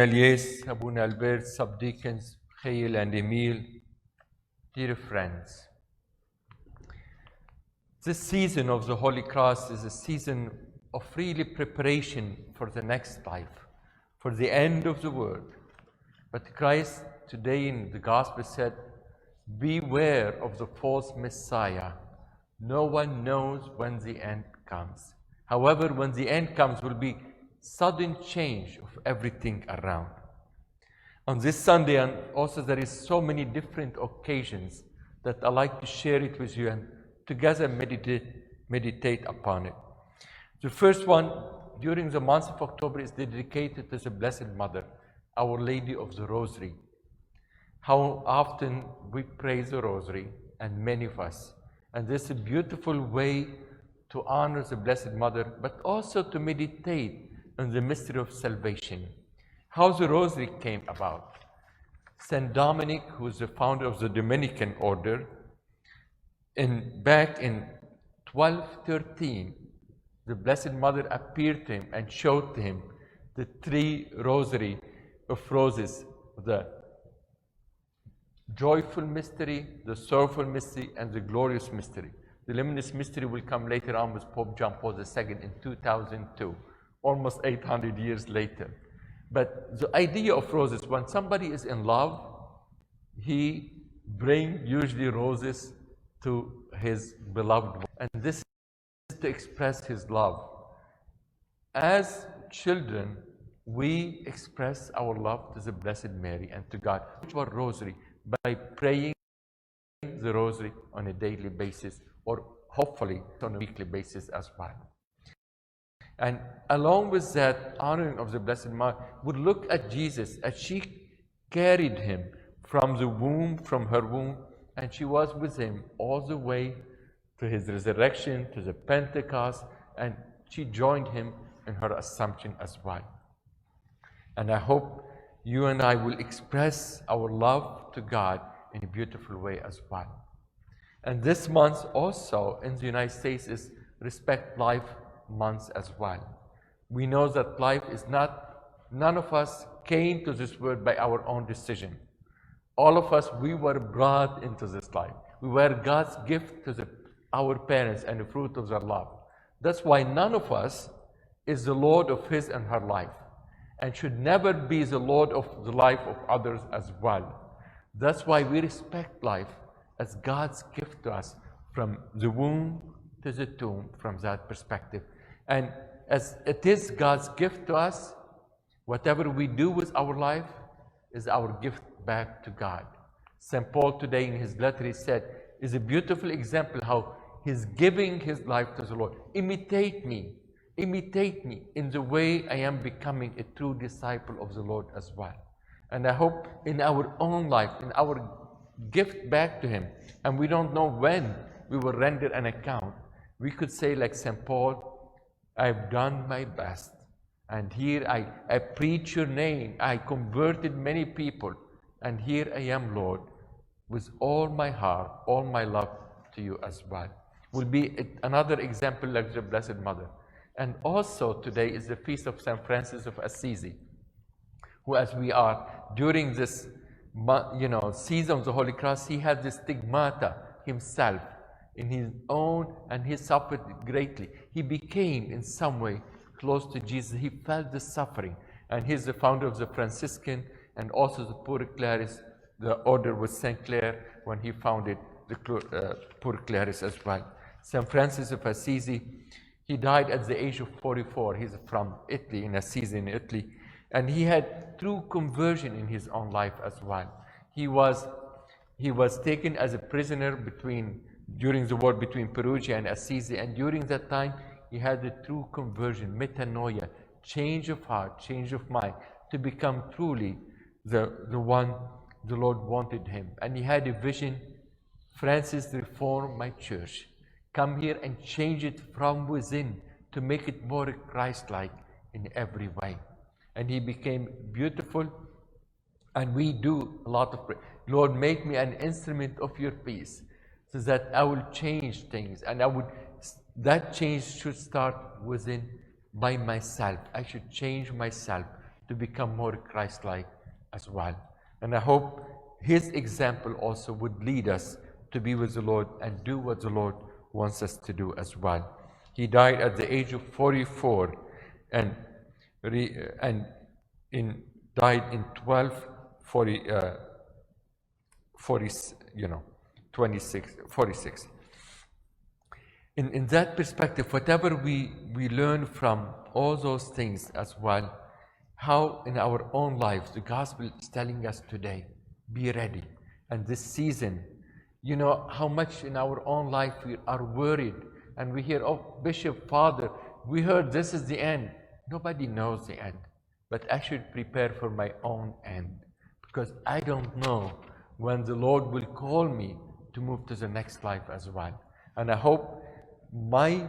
Abuna Elias, Abuna Albert, subdeacons Khail and Emil, dear friends. This season of the Holy Cross is a season of really preparation for the next life, for the end of the world. But Christ today in the Gospel said, beware of the false Messiah. No one knows when the end comes. However, when the end comes, will be sudden change of everything around. On this Sunday, and also there is so many different occasions that I like to share it with you and together meditate upon it. The first one, during the month of October, is dedicated to the Blessed Mother, Our Lady of the Rosary. How often we pray the Rosary, and many of us. And this is a beautiful way to honor the Blessed Mother, but also to meditate on the mystery of salvation. How the Rosary came about. Saint Dominic, who is the founder of the Dominican order, back in 1213, the Blessed Mother appeared to him and showed to him the 3 rosary of roses, the joyful mystery, the sorrowful mystery, and the glorious mystery. The luminous mystery will come later on with Pope John Paul II in 2002, almost 800 years later. But the idea of roses, when somebody is in love, he brings usually roses to his beloved one. And this is to express his love. As children, we express our love to the Blessed Mary and to God, which was rosary, by praying the rosary on a daily basis, or hopefully on a weekly basis as well. And along with that honoring of the Blessed Mother, we look at Jesus as she carried him from the womb, from her womb, and she was with him all the way to his resurrection, to the Pentecost, and she joined him in her Assumption as well. And I hope you and I will express our love to God in a beautiful way as well. And this month also in the United States is Respect Life Month as well. We know that life is none of us came to this world by our own decision. All of us, we were brought into this life. We were God's gift to our parents and the fruit of their love. That's why none of us is the Lord of his and her life, and should never be the Lord of the life of others as well. That's why we respect life as God's gift to us, from the womb to the tomb, from that perspective. And as it is God's gift to us, whatever we do with our life is our gift back to God. St. Paul today in his letter, he said, is a beautiful example how he's giving his life to the Lord. Imitate me in the way I am becoming a true disciple of the Lord as well. And I hope in our own life, in our gift back to him, and we don't know when we will render an account, we could say like St. Paul, I've done my best. And here I preach your name. I converted many people. And here I am, Lord, with all my heart, all my love to you as well. Will be another example like the Blessed Mother. And also today is the feast of St. Francis of Assisi, who, as we are during this season of the Holy Cross, he had the stigmata himself in his own, and he suffered greatly. He became in some way close to Jesus. He felt the suffering, and he's the founder of the Franciscan and also the Poor Claris. The order was St. Clare when he founded the Poor Claris as well. St. Francis of Assisi, he died at the age of 44. He's from Italy, in Assisi in Italy, and he had true conversion in his own life as well. He was taken as a prisoner during the war between Perugia and Assisi, and during that time he had a true conversion, metanoia, change of heart, change of mind, to become truly the one the Lord wanted him. And he had a vision, Francis, reform my church. Come here and change it from within to make it more Christ-like in every way. And he became beautiful, and we do a lot of prayer. Lord, make me an instrument of your peace, so that I will change things, and that change should start within by myself. I should change myself to become more Christ-like as well. And I hope his example also would lead us to be with the Lord and do what the Lord wants us to do as well. He died at the age of 44 and died in 46. In that perspective, whatever we learn from all those things as well, how in our own lives the gospel is telling us today, be ready. And this season, you know how much in our own life we are worried and we hear, oh, Bishop, Father, we heard this is the end. Nobody knows the end, but I should prepare for my own end because I don't know when the Lord will call me to move to the next life as well. And I hope my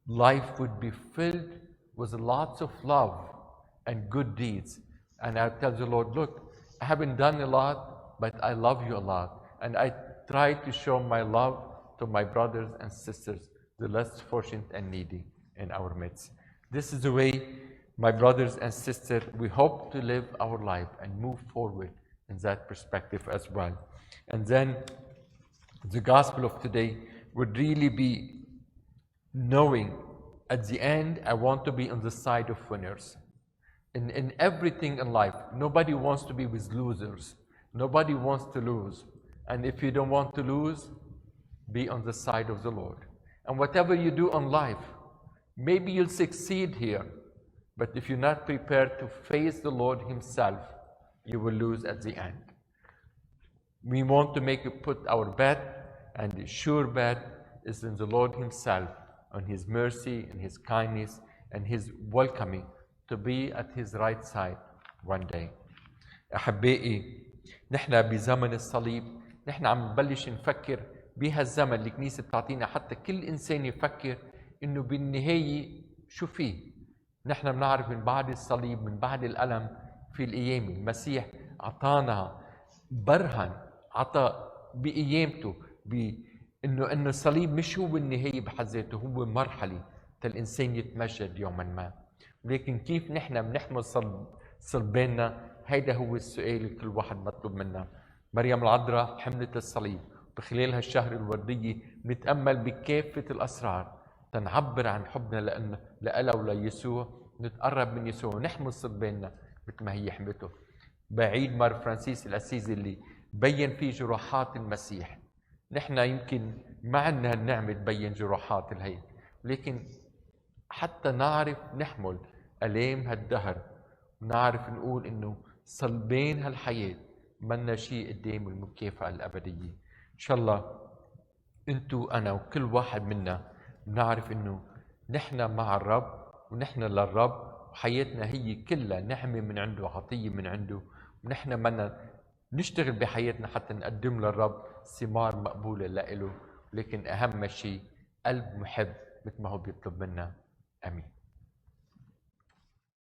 life would be filled with lots of love and good deeds. And I tell the Lord, look, I haven't done a lot, but I love you a lot. And I try to show my love to my brothers and sisters, the less fortunate and needy in our midst. This is the way, my brothers and sisters, we hope to live our life and move forward in that perspective as well. And then the gospel of today would really be knowing at the end, I want to be on the side of winners. In everything in life, nobody wants to be with losers. Nobody wants to lose. And if you don't want to lose, be on the side of the Lord. And whatever you do in life, maybe you'll succeed here, but if you're not prepared to face the Lord himself, you will lose at the end. We want to put our bet, and the sure bet is in the Lord himself, on his mercy and his kindness and his welcoming to be at his right side one day. أحبائي، نحن بزمن الصليب، نحن عم نبلش نفكر بهالزمن الكنيسة بتعطينا حتى كل إنسان يفكر إنه بالنهاية شو فيه. نحن بنعرف من بعد الصليب، من بعد الألم في الأيام، المسيح عطانا برهن، عطى بقيامته إنه الصليب مش هو النهاية بحد ذاته، هو مرحلة الإنسان يتمجد يوما ما. لكن كيف نحن بنحمل صلباننا؟ هيدا هو السؤال اللي كل واحد مطلوب منا. مريم العذراء حملت الصليب، بخلال هالشهر الوردية نتأمل بكافة الأسرار تنعبر عن حبنا لألا وليسوع، نتقرب من يسوع، نحمل صلباننا مثل ما هي حملته. بعيد مار فرانسيس الأسيزي اللي بين فيه جروحات المسيح. نحن يمكن ما عندنا هالنعمة تبين جروحات الهي، لكن حتى نعرف نحمل آلام هالدهر، ونعرف نقول إنه صلبان هالحياة منا شيء قدام المكافأة الأبدية. إن شاء الله أنتو أنا وكل واحد منا بنعرف إنه نحن مع الرب ونحن للرب، وحياتنا هي كلها نعمة من عنده، عطية من عنده، ونحن بدنا نشتغل بحياتنا حتى نقدم للرب ثمار مقبولة لإله. لكن أهم شيء قلب محب مثل ما هو بيطلب منا. آمين.